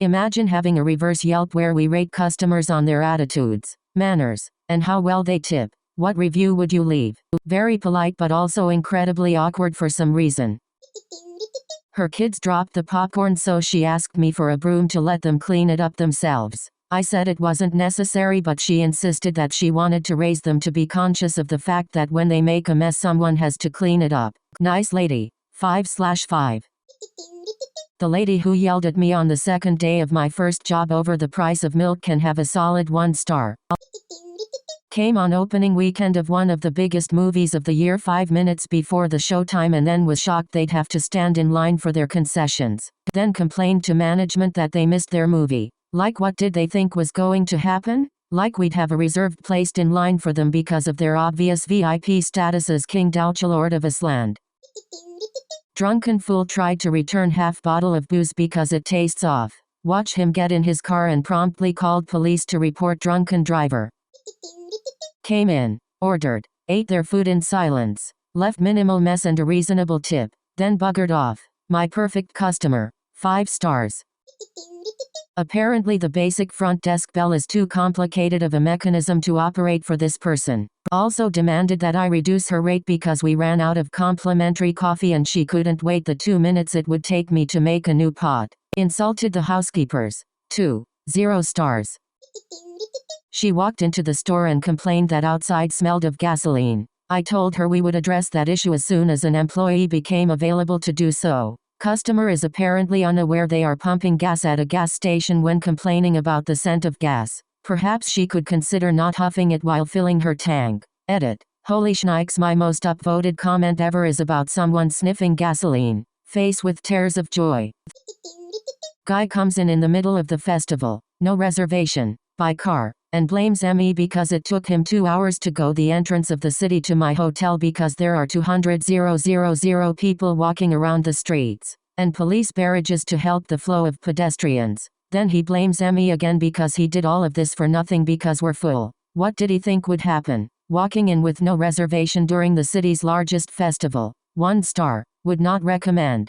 Imagine having a reverse Yelp where we rate customers on their attitudes, manners, and how well they tip. What review would you leave? Very polite but also incredibly awkward for some reason. Her kids dropped the popcorn, so she asked me for a broom to let them clean it up themselves. I said it wasn't necessary, but she insisted that she wanted to raise them to be conscious of the fact that when they make a mess someone has to clean it up. Nice lady. 5/5. The lady who yelled at me on the second day of my first job over the price of milk can have a solid 1 star. Came on opening weekend of one of the biggest movies of the year 5 minutes before the showtime and then was shocked they'd have to stand in line for their concessions. Then complained to management that they missed their movie. Like, what did they think was going to happen? Like we'd have a reserved placed in line for them because of their obvious VIP status as King Douchelord of Island. Drunken fool tried to return half bottle of booze because it tastes off. Watch him get in his car and promptly called police to report drunken driver. Came in, ordered, ate their food in silence, left minimal mess and a reasonable tip, then buggered off. My perfect customer. 5 stars. Apparently the basic front desk bell is too complicated of a mechanism to operate for this person. Also demanded that I reduce her rate because we ran out of complimentary coffee and she couldn't wait the 2 minutes it would take me to make a new pot. Insulted the housekeepers. 2.0 stars. She walked into the store and complained that outside smelled of gasoline. I told her we would address that issue as soon as an employee became available to do so. Customer is apparently unaware they are pumping gas at a gas station when complaining about the scent of gas. Perhaps she could consider not huffing it while filling her tank. Edit. Holy shnikes, my most upvoted comment ever is about someone sniffing gasoline. Face with tears of joy. Guy comes in the middle of the festival. No reservation. By car. And blames me because it took him 2 hours to go the entrance of the city to my hotel because there are 200,000 people walking around the streets, and police barrages to help the flow of pedestrians. Then he blames me again because he did all of this for nothing because we're full. What did he think would happen? Walking in with no reservation during the city's largest festival. 1 star. Would not recommend.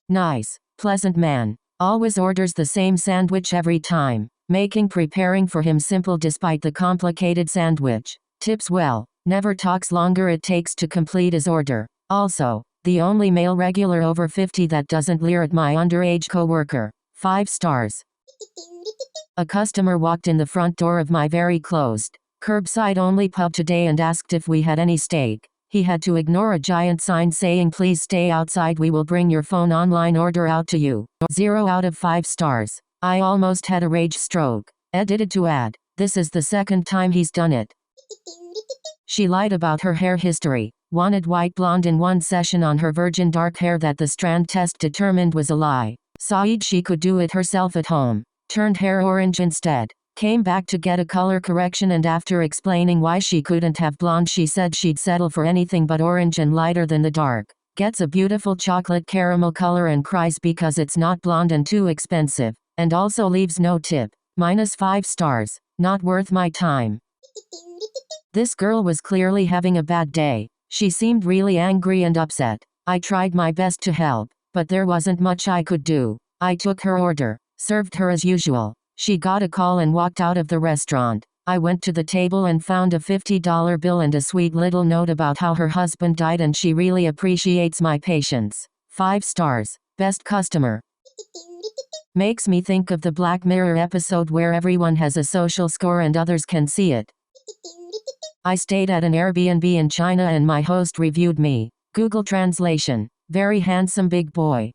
Nice, pleasant man. Always orders the same sandwich every time. Making preparing for him simple despite the complicated sandwich. Tips well. Never talks longer it takes to complete his order. Also, the only male regular over 50 that doesn't leer at my underage coworker. 5 stars. A customer walked in the front door of my very closed, curbside only pub today and asked if we had any steak. He had to ignore a giant sign saying please stay outside, we will bring your phone online order out to you. 0 out of 5 stars. I almost had a rage stroke. Edited to add, this is the second time he's done it. She lied about her hair history. Wanted white blonde in one session on her virgin dark hair that the strand test determined was a lie. Said she could do it herself at home. Turned hair orange instead. Came back to get a color correction and after explaining why she couldn't have blonde she said she'd settle for anything but orange and lighter than the dark. Gets a beautiful chocolate caramel color and cries because it's not blonde and too expensive. And also leaves no tip. -5 stars. Not worth my time. This girl was clearly having a bad day. She seemed really angry and upset. I tried my best to help, but there wasn't much I could do. I took her order, served her as usual. She got a call and walked out of the restaurant. I went to the table and found a $50 bill and a sweet little note about how her husband died and she really appreciates my patience. 5 stars. Best customer. Makes me think of the Black Mirror episode where everyone has a social score and others can see it. I stayed at an Airbnb in China and my host reviewed me. Google Translation. Very handsome big boy.